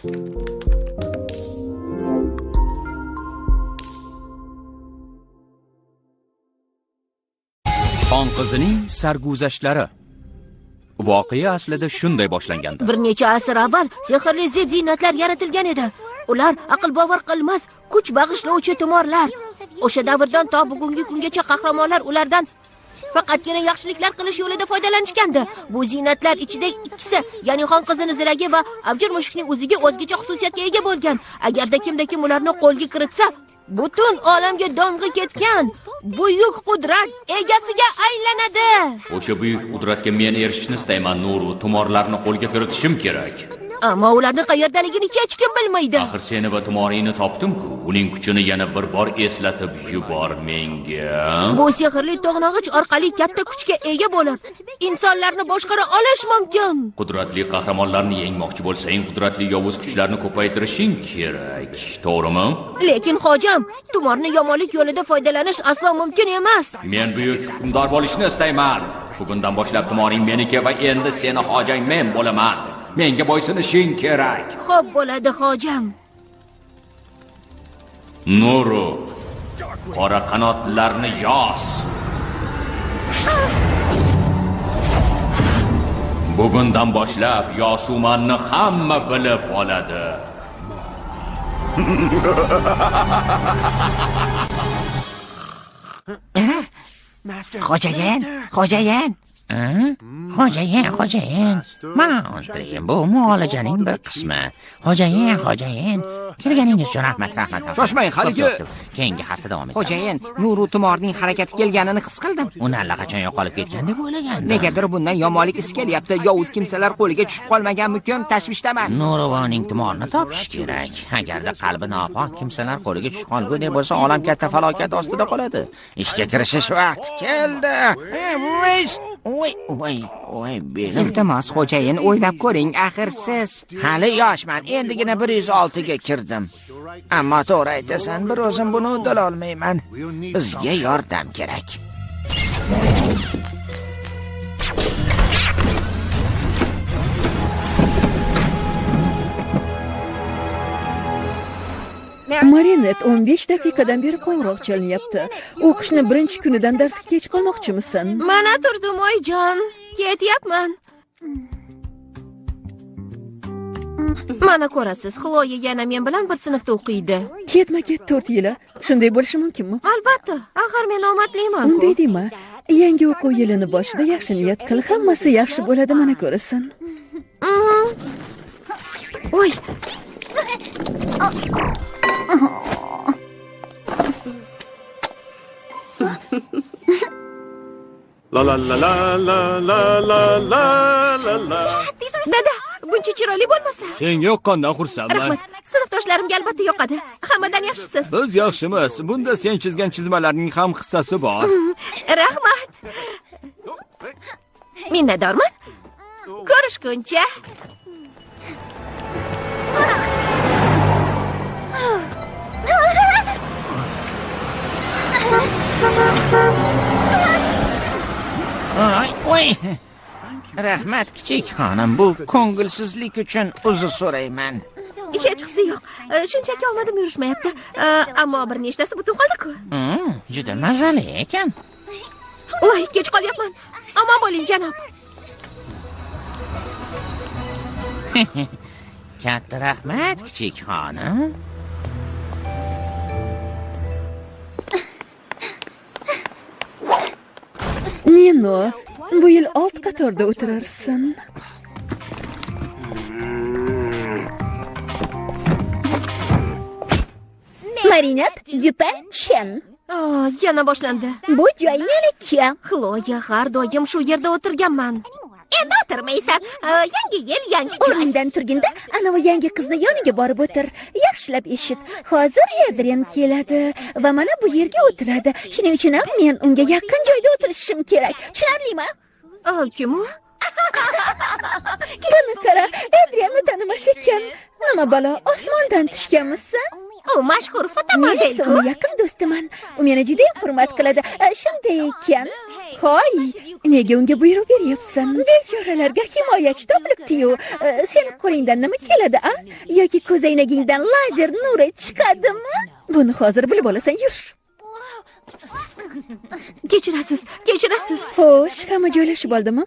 Xon qizining sarguzashtlari. Voqea aslida shunday boshlangandi. Bir necha asr avval sehrli zeb-ziynatlar yaratilgan edi. Ular aql bovar qilmas, kuch bag'ishlovchi tumorlar. O'sha davrdan to bugungi kungacha qahramonlar ulardan faqatgina yaxshiliklar qilish yo'lida foydalanishgandi. Bu ziynatlar ichida ikkisi, ya'ni xon qizining ziragi va abjir mushukning o'ziga o'zgacha xususiyatga ega bo'lgan. Agarda kimda-kim ularni qo'lga kiritsa, butun olamga dong'i ketgan buyuk qudrat egasiga aylanadi. O'sha buyuk qudratga men erishishni istayman, Nuru. Tumorlarni qo'lga kiritishim kerak. Ammo ularning qayerdaligini hech kim bilmaydi. Axir seni va tumoringni topdim-ku. Uning kuchini yana bir bor eslatib yubor menga. Bu sehrli to'g'nog'ich orqali katta kuchga ega bo'lib, insonlarni boshqara olish mumkin. Qudratli qahramonlarni yengmoqchi bo'lsang, qudratli yovuz kuchlarni ko'paytirishing kerak. To'g'rimi? Lekin hojam, tumorni yomonlik yo'lida foydalanish aslo mumkin emas. Men buyuk hukmdor bo'lishni istayman. Bugundan boshlab tumoring meniki va endi seni hojang men bo'laman. Menga bo'ysunishing kerak. Xo'p bo'ladi, hojam. Nuru, qora qanotlarni yoz. Bugundan boshlab Yosumanni hamma bilib oladi. Xo'jayin, xo'jayin. Xo'jayin. Ma'lum, bu muolajaning bir qismi. Xo'jayin. Kelganingiz uchun rahmat. Shoshmang, haligi. Keyingi hafta davom etamiz. Xo'jayin, Nuru tumorning harakati kelganini his qildim. Uni allaqachon yo'qolib ketgan deb o'ylagandim. Negadir bundan yomonlik isi kelyapti. Yovuz kimsalar qo'liga tushib qolmaganmikin, tashvishdaman. Nuruvoning tumorni topish kerak. Agarda qalbi nopok kimsalar qo'liga tushib qolgudek bo'lsa, olam katta falokat ostida qoladi. Ishga kirishish vaqti keldi. Voy, Iltimos, xo'jayin, o'ylab ko'ring, axir siz hali yoshman, endigina 106 ga kirdim. Ammo to'g'ri aytasan, bir o'zim buni uddala olmayman. Bizga yordam kerak. Marinet 15 daqiqadan beri qo'ng'iroq chalinyapti. O'qishni birinchi kunidan darsga kech qolmoqchimisan? Mana turdim, oyijon. Ketyapman. Mana ko'rasiz, Xloya yana men bilan bir sinfda o'qiydi. Ketma-ket 4 yili. Shunday bo'lishi mumkinmi? Albatta, axir men omadliman. Unday dema. Yangi o'quv yilini boshida yaxshi niyat qil, hammasi yaxshi bo'ladi, mana ko'rasan. Voy. La la la la la la la la la la. Dada, buncha chiroyli bo'lmasa. Senga yoqqandan xursandman. Rahmat. Sinfdoshlarimga albatta yoqadi. Hammadan yaxshisiz. Biz yaxshimiz. Bunda sen chizgan chizmalarning ham hissasi bor. Rahmat. Minnatdorman. Ko'rishguncha. Voy. Rahmat kichik xonim, bu ko'ngilsizlik uchun uzr so'rayman. Hech qisi yo'q. Shunchaki omadim yurishmayapti. Ammo bir nechtasi butun qoldi-ku. Juda mazali ekan. Voy, kech qolyapman. Omon bo'ling, janob. Katta rahmat kichik xonim. Nino, bu yil alt qatorda o'tirarsan. Marinat, Dupan, Chen. Yana boshlandi. Bu joy meniki. Xloya, har doim shu yerda o'tirganman. Endi o'tirmaysan. Yangi yil, yangi joy. O'rningdan turganda, ana yangi qizni yoniga borib o'tir. Yaxshilab eshit. Hozir Adrian keladi va mana bu yerga o'tiradi. Shuning uchun ham men unga yaqin joyda o'tirishim kerak. Tushunarlimi? Kim u? Buni qara, Adrianni tanimas ekan. Nima balo, osmondan tushganmisan? U mashhur fotomodel. Men yaqin do'stiman. U meni juda hurmat qiladi. Shunday ekan. Hoy, Nega unga buyruq beryapsan? Bechoralarga himoyachi topilibdi-yu. Seni qo'lingdan nima keladi, a? Yoki ko'zoynagingdan lazer nuri chiqadimi? Buni hozir bilib olasan, yur. Kechirasiz. Xo'sh, hamma joylashib oldimi?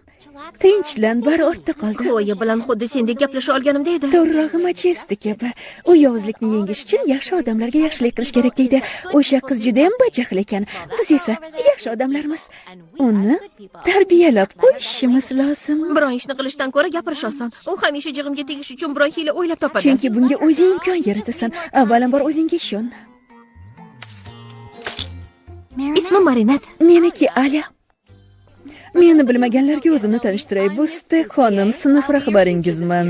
Tinchlan, bari ortda qoldi. Xloya bilan xuddi sendek gaplasha olganimda edi. To'g'rirog'i Majestik kabi. U yovuzlikni yengish uchun yaxshi odamlarga yaxshilik qilish kerak deydi. O'sha qiz juda ham bajaxil ekan. Biz esa yaxshi odamlarmiz. Uni tarbiyalab qo'yishimiz lozim. Biron ishni qilishdan ko'ra gapirish oson. U hamisha jig'imga tegish uchun biron hiyla o'ylab topadi. Chunki bunga o'zing imkon yaratasan. Avvalambor o'zingga ishon. Ismim Marinat. Meniki Alia. Meni bilmaganlarga o'zimni tanishtiray. Bu Stek xonim, sinf rahbaringizman.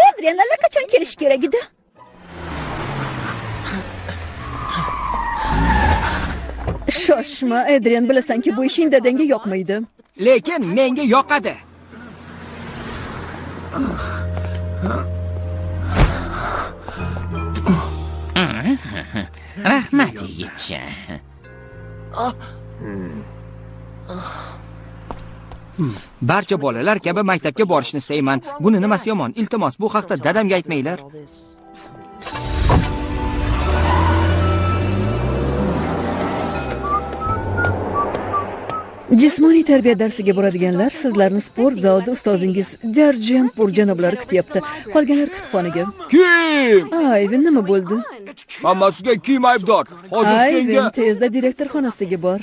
Adrian allaqachon kelish kerak edi. Shoshma, Adrian, bilasanki bu ishing dadangga yoqmaydi. Lekin menga yoqadi. Rahmat yigitcha. Barcha bolalar kabi maktabga borishni istayman. Buni nimasi yomon? Iltimos, bu haqda dadamga aytmanglar. Jismoniy tarbiya darsiga boradiganlar, sizlarni sport zalida ustozingiz Darjentpur janoblari kutyapti. Qolganlar kutubxonaga. Kim? Ayvin, nima bo'ldi? Hammasiga kim aybdor? Hozir Ayvin, senga tezda direktor xonasiga bor.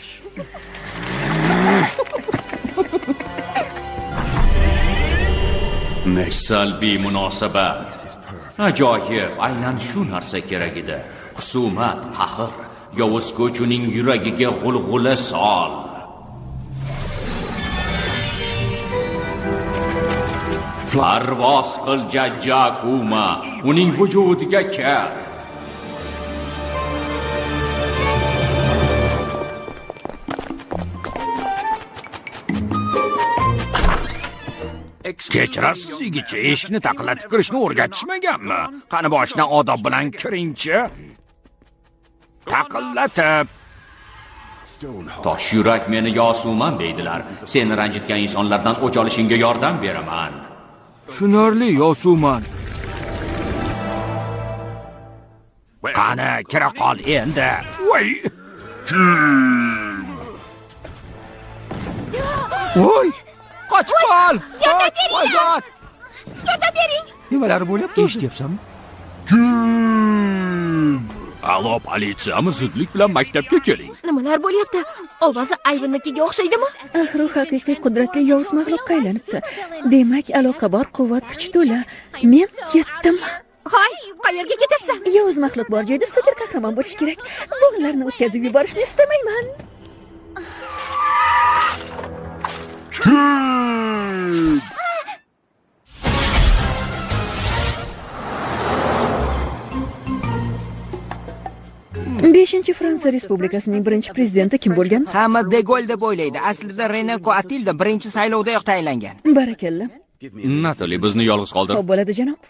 Salbiy munosabat. Ajoyib, aynan shu narsa kerak edi. Husumat, qahr, yovuz kuch uning yuragiga g'ulg'ula sol. Parvoz qil Jajjakuma, uning vujudiga kir. kechirasiz yigitcha, eshikni taqillatib kirishni o'rgatishmaganmi? Qani boshidan odob bilan kiringchi. Taqillatib. Tosh yurak meni yosuman deydilar. Seni ranjitgan insonlardan o'ch olishingga yordam beraman. Tushunarli yosuman. Qani, kira qol endi. Voy! Voy! Qochib qol! Yordam bering. Nimalar bo'lyapti? Eshityapsanmi? Alo, politsiyami, zudlik bilan maktabga keling. Nimalar bo'lyapti? Ovozi Ayvinnikiga o'xshaydimi? Axir u haqiqiy qudratli yovuz maxluqqa aylanibdi. Demak, aloqa bor, quvvat, kuch to'la. Men ketdim. Hoy, qayerga ketyapsan? Yovuz maxluq bor joyda super qahramon bo'lish kerak. Bog'larni o'tkazib yuborishni istamayman. Beshinchi Fransiya Respublikasining birinchi prezidenti kim bo'lgan? Hamma De Gaulle deb o'ylaydi. Aslida Rene Coatilda birinchi saylovdayoq tayinlangan. Barakalla. Natali, bizni yolg'iz qoldir. Xo'p bo'ladi, janob.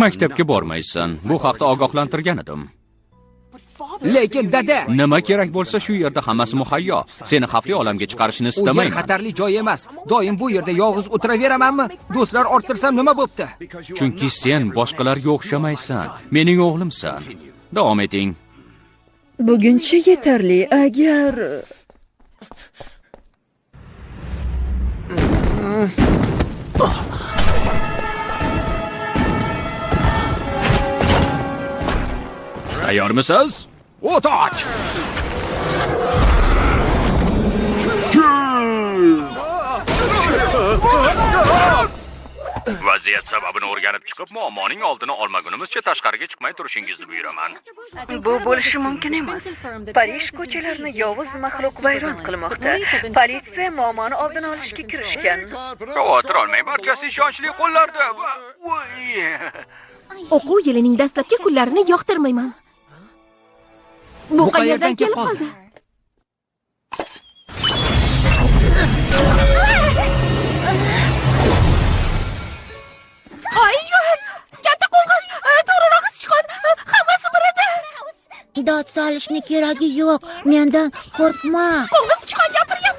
Maktabga bormaysan. Bu haqda ogohlantirgan edim. Lekin dada, Nima kerak bo'lsa shu yerda hammasi muhayyo. Seni xavfli olamga chiqarishni u yer istamayman. xatarli joy emas. Doim bu yerda yolg'iz o'tiraveramanmi? Do'stlar orttirsam nima bo'pti? Chunki sen boshqalarga o'xshamaysan. Mening o'g'limsan. Davom eting. Buguncha yetarli. Agar Tayyormisiz? O't och! Vaziyat sababini o'rganib chiqib, muammoning oldini olmagunimizcha tashqariga chiqmay turishingizni buyuraman. bu bo'lishi mumkin emas. Parij ko'chalarini yovuz maxluq vayron qilmoqda. Politsiya muammoni oldini olishga kirishgan. Xavotir olmang, barchasi ishonchli qo'llarda. O'quv yilining dastlabki kunlarini yoqtirmayman. Bu qayerdan kelib qoldi? Oyijon, katta qo'ng'iz, to'g'rirog'i sichqon, hammasi birida. Dod solishni keragi yo'q. Mendan qo'rqma. Qo'ng'iz sichqon gapiryapti.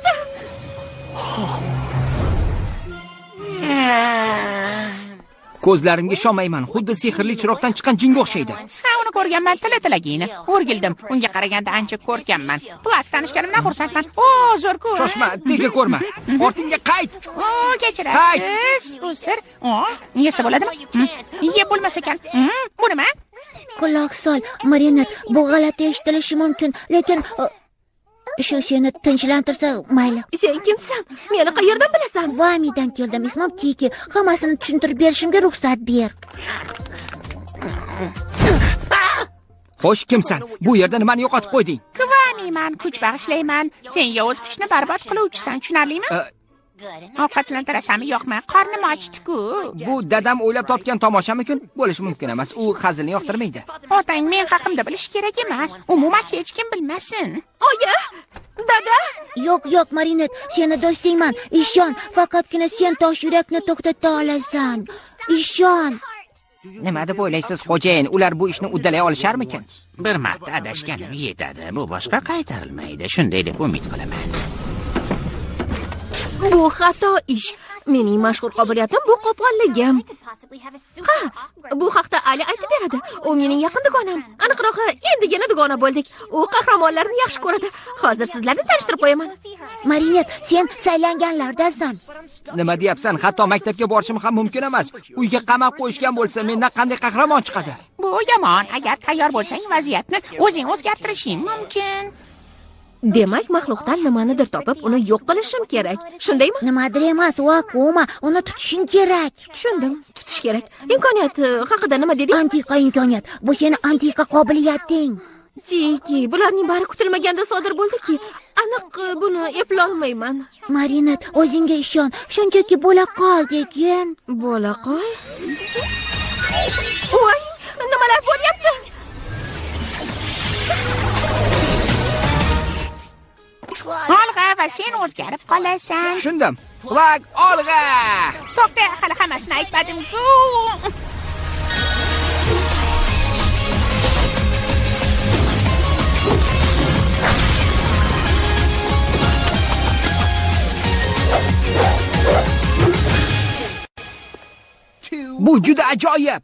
Ko'zlarimga ishonmayman. Xuddi sehrli chiroqdan chiqqan jinga o'xshaydi. Ha, uni ko'rganman, tili-tilagini. O'rgildim. Unga qaraganda ancha ko'rkamman. Plak tanishganimdan xursandman. O, zo'r ko'r. Shoshma, tega ko'rma. Ortingga qayt. O, kechirasiz. Uzr. O, yesa bo'ladimi? Yeb bo'lmas ekan. Bu nima? Quloq sol, Marinat, bu g'alati eshitilishi mumkin, lekin shu seni tinchlantirsa mayli. Sen kimsan? Meni qayerdan bilasan? Vamidan keldim, ismim Kiki. Hammasini tushuntirib berishimga ruxsat ber. Xo'sh, kimsan? Bu yerda nimani yo'qotib qo'yding? Kvamiman, kuch bag'ishlayman. Sen yovuz kuchni barbod qiluvchisan, tushunarlimi? Ovqatlantirasanmi, yo'qmi? Qornim ochdi-ku. Bu dadam o'ylab topgan tomoshamikin? Bo'lishi mumkin emas. U hazilni yoqtirmaydi. Otang men haqimda bilish kerak emas. Umuman hech kim bilmasin. Oyi, dada. Yo'q, Marinat, seni do'stingman. Ishon, faqatgina sen tosh yurakni to'xtata olasan. Ishon. Nima deb o'ylaysiz, xo'jayin? Ular bu ishni uddalay olisharmikin? Bir marta adashganim yetadi. Bu boshqa qaytarilmaydi. Shunday deb umid qilaman. Bu xato ish. Mening mashhur qobiliyatim bu qo'polligim. Ha, bu haqda Ali aytib beradi. U mening yaqin dugonam. Aniqrog'i, endigina dugona bo'ldik. U qahramonlarni yaxshi ko'radi. Hozir sizlarni tanishtirib qo'yaman. Marinat, sen saylanganlardansan. Nima deyapsan? Hatto maktabga borishim ham mumkin emas. Uyga qamab qo'yishgan bo'lsa, mendan qanday qahramon chiqadi? Bu yomon. Agar tayyor bo'lsang, vaziyatni o'zing o'zgartirishing mumkin. Demak, maxluqdan nimanidir topib, uni yo'q qilishim kerak. Shundaymi? Nimadir emas, Vakuma, uni tutishing kerak. Tushundim, tutish kerak. Imkoniyat haqida nima deding? Antiqa imkoniyat. Bu seni antiqa qobiliyating. Tiki, bularning bari kutilmaganda sodir bo'ldi-ki, aniq buni eplolmayman. Marinat, o'zingga ishon. Shunchaki bo'la qol, degan. Bo'la qol? Voy, nimalar bo'lyapti? Olg'a va sen o'zgarib qolasan. Tushundim. Vak, olg'a. To'xta, hali hammasini aytmadim-ku. Bu juda ajoyib.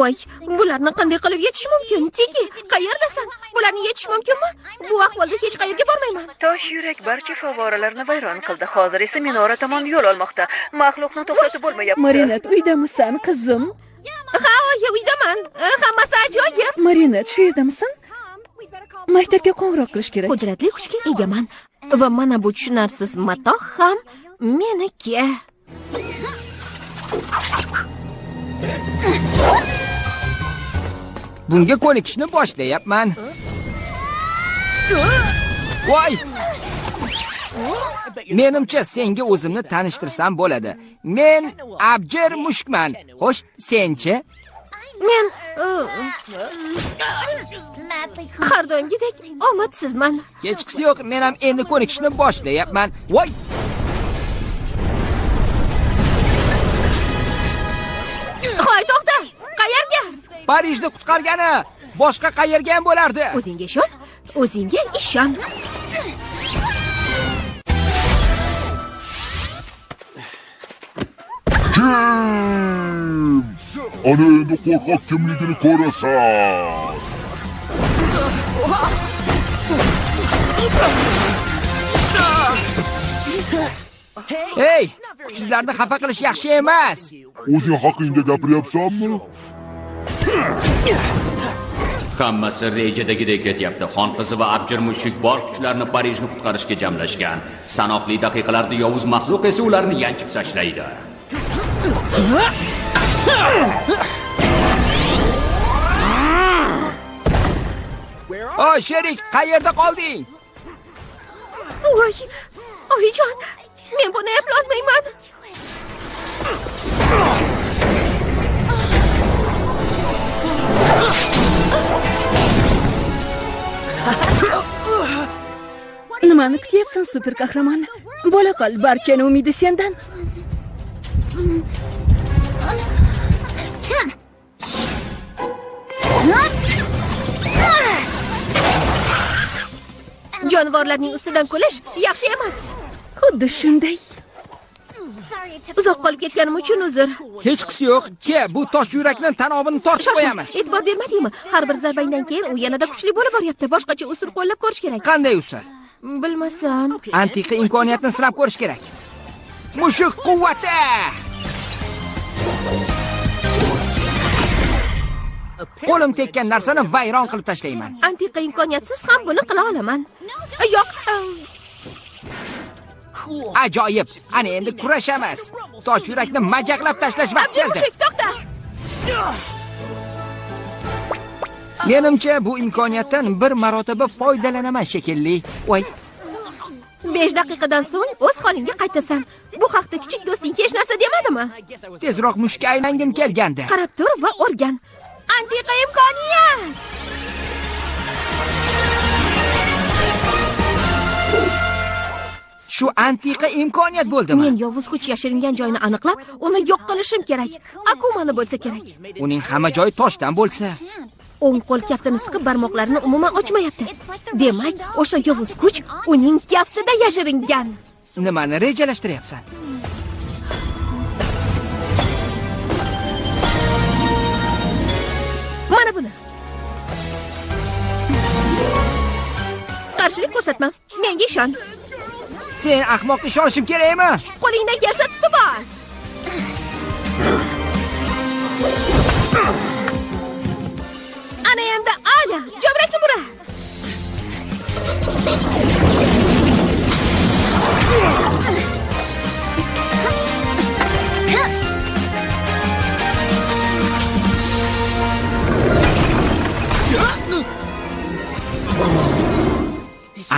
Voy, bularni qanday qilib yetish mumkin? Tiki, qayerdasan? Bularni yetish mumkinmi? Bu ahvolda hech qayerga bormayman. Tosh yurak barcha favvoralarni vayron qildi. Hozir esa minora tomon yo'l olmoqda. Maxluqni to'xtatib bo'lmayapti. Marinat, uydamisan, qizim? Ha, uydaman. Hammasi ajoyib. Marinat, shu yerdamisan? Maktabga qo'ng'iroq qilish kerak. Qudratli kuchga egaman va mana bu tushunarsiz matoh ham meniki. Bunga ko'nikishni boshlayapman. Voy! Menimcha senga o'zimni tanishtirsam bo'ladi. Men Abjir mushukman. Xo'sh, senchi? Men har doimgidek omadsizman. Hechqisi yo'q, men ham endi ko'nikishni boshlayapman. Voy! Hoy, to'xta! Qayerga? Parijni qutqargani. Boshqa qayerga ham bo'lardi. O'zingga ishon. O'zingga ishon. Ana endi qo'rqoq kimligini ko'rasan. Hey, kuchsizlarni xafa qilish yaxshi emas. O'zing haqingda gapiryapsanmi? Hammasi rejadagidek ketyapti. Xon qizi va Abjir mushuk bor kuchlarni Parijni qutqarishga jamlashgan. Sanoqli daqiqalarda yovuz maxluq esa ularni yanchib tashlaydi. O, sherik, qayerda qolding? Voy, oyijon, men buni eplolmayman. Nimani kutyapsan, super qahramon? Bo'la qol, barchani umidi sendan. Jonivorlarning ustidan kulish yaxshi emas. Xuddi shunday. Uzoq qolib ketganim uchun uzr. Hech qisi yo'q. Ke, bu tosh yurakni tanobini tortib qo'yamiz. E'tibor bermadingmi? Har bir zarbangdan keyin u yanada kuchli bo'lib boryapti. Boshqacha usul qo'llab ko'rish kerak. Qanday usul? Bilmasam. Antiqa imkoniyatni sinab ko'rish kerak. Mushuk quvvati! Qo'lim tekkan narsani vayron qilib tashlayman. Antiqa imkoniyatsiz ham buni qila olaman. Yo'q. Ajoyib. Ana endi kurashamiz. Tosh yurakni majaqlab tashlash vaqti keldi. Mushuk, to'xta. Menimcha bu imkoniyatdan bir marotaba foydalanaman shekilli. Voy. 5 daqiqadan so'ng o'z holingga qaytasan. Bu haqda kichik do'sting hech narsa demadimi? Tezroq mushukka aylangim kelgandi. Qarab tur va o'rgan. Antiqa imkoniyat! Shu antiqa imkoniyat bo'ldimi? Men yovuz kuch yashiringan joyini aniqlab, uni yo'q qilishim kerak. Akumani bo'lsa kerak. Uning hamma joyi toshdan bo'lsa. O'ng qo'l kaftini siqib barmoqlarini umuman ochmayapti. Demak, o'sha yovuz kuch uning kaftida yashiringan. Nimani rejalashtiryapsan? Mana buni. Qarshilik ko'rsatma. Menga ishon. Sen ahmoqqa ishonishim kerakmi? Qo'lingdan kelsa tutib ol. Ana endi ala, jabrakni bura.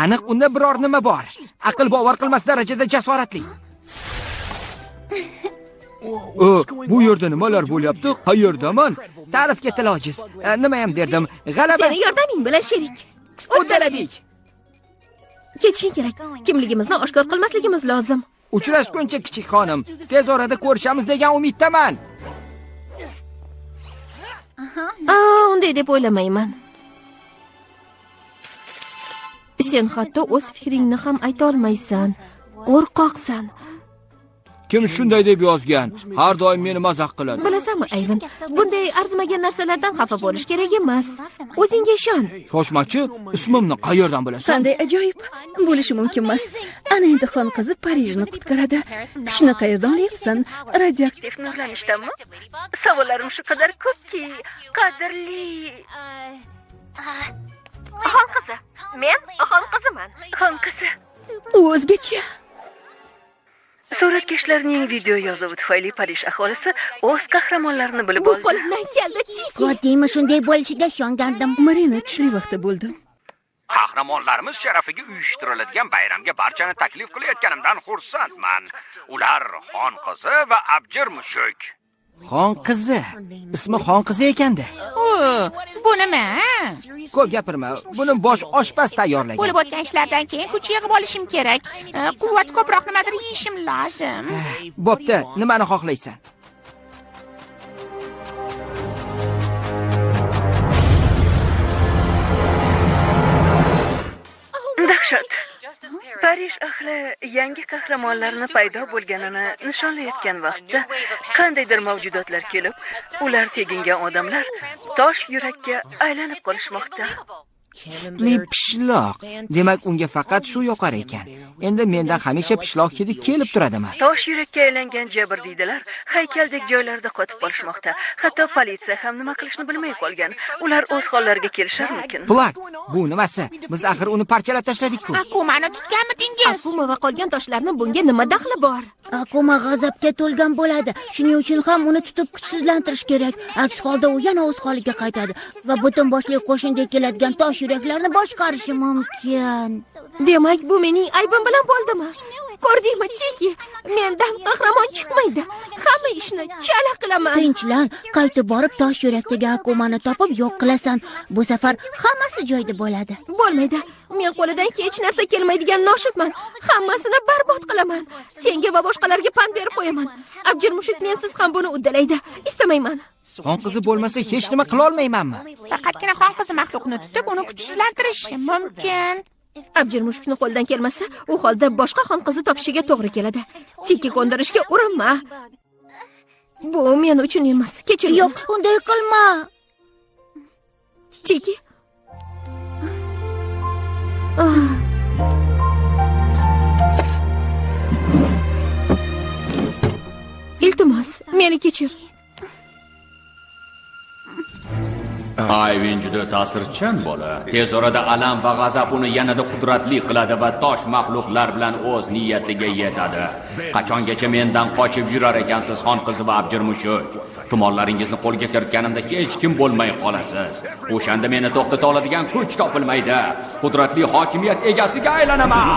Aniq unda biror nima bor. Aql bovar qilmas darajada jasoratli. Bu yerda nimalar bo'lyapti? Qayerdaman? Ta'rifga til ojiz. Nima ham derdim? G'alaba. Seni yordaming bilan sherik. Uddaladik. Ketishing kerak. Kimligimizni oshkor qilmasligimiz lozim. Uchrashguncha kichik xonim. Tez orada ko'rishamiz degan umiddaman. Unday deb o'ylamayman. Sen hatto o'z fikringni ham ayta olmaysan. Qo'rqoqsan. Kim shunday deb yozgan? Har doim meni mazax qiladi. Bilasanmi, Ayvin? Bunday arzimagan narsalardan xafa bo'lish kerak emas. O'zingga ishon. Shoshmachi, ismimni qayerdan bilasan? Qanday ajoyib. Bo'lishi mumkin emas. Ana endi xon qizi Parijni qutqaradi. Qishni qayerdan olyapsan? Radioaktiv nurlanishdanmi? Savollarim shu qadar ko'pki, qadrli. Xon qizi. Men xon qiziman. Xon qizi. U o'zgacha. Suratkashlarning video yozuvi tufayli Parij aholisi o'z qahramonlarini bilib oldi. Bu qo'limdan keldi, Tiki. Qo'dingmi shunday bo'lishiga ishongandim. Marina tushli vaqtda bo'ldi. Qahramonlarimiz sharafiga uyushtiriladigan bayramga barchani taklif qilayotganimdan xursandman. Ular xon qizi va abjir mushuk. Xon qizi. Ismi xon qizi ekanda. Bu nima? Ko'p gapirma. Buni bosh oshpaz tayyorlagan. Bo'lib o'tgan ishlardan keyin kuch yig'ib olishim kerak. Quvvat ko'proq nimadir yeyishim lozim. Bo'pti, nimani xohlaysan? Dahshat. Parij ahli yangi qahramonlarni paydo bo'lganini nishonlayotgan vaqtda qandaydir mavjudotlar kelib, ular tegingan odamlar tosh yurakka aylanib qolishmoqda. Sutli pishloq. Demak, unga faqat shu yoqar ekan. Endi mendan hamisha pishloq hidi kelib turadimi? Tosh yurakka aylangan jabrdiydalar haykaldek joylarda qotib qolishmoqda. Hatto politsiya ham nima qilishni bilmay qolgan. Ular o'z hollariga kelisharmikin? Plak, bu nimasi? Biz axir uni parchalab tashladik-ku. Akumani tutganmidingiz? Akuma va qolgan toshlarni bunga nima daxli bor? Akuma g'azabga to'lgan bo'ladi. Shuning uchun ham uni tutib kuchsizlantirish kerak. Aks holda u yana o'z holiga qaytadi va butun boshli qo'shinga keladigan tosh yuraklarni boshqarishi mumkin. Demak, bu mening aybim bilan bo'ldimi? Ko'rdingmi, Tiki? Mendan qahramon chiqmaydi. Hamma ishni chala qilaman. Tinchlan, qaytib borib tosh yurakdagi Akumani topib yo'q qilasan. Bu safar hammasi joyida bo'ladi. Bo'lmaydi. Men qo'lidan hech narsa kelmaydigan noshudman. Hammasini barbod qilaman. Senga va boshqalarga pand berib qo'yaman. Abjir mushuk mensiz ham buni uddalaydi. Istamayman. Xon qizi bo'lmasa hech nima qila olmaymanmi? Faqatgina xon qizi maxluqni tutib, uni kuchsizlantirish mumkin. Abjir mushukni qo'ldan kelmasa, u holda boshqa xon qizi topishiga to'g'ri keladi. Tilka ko'ndirishga urinma. Bu men uchun emas. Kechir. Yo'q, unday qilma. Tilka. Iltimos, meni kechir. Ayvin juda ta'sirchan bola. Tez orada alam va g'azab uni yanada qudratli qiladi va tosh maxluqlar bilan o'z niyatiga yetadi. Qachongacha mendan qochib yurar ekansiz, xon qizi va abjir mushuk? Tumonlaringizni qo'lga kiritganimda hech kim bo'lmay qolasiz. O'shanda meni to'xtata oladigan kuch topilmaydi. Qudratli hokimiyat egasiga aylanaman.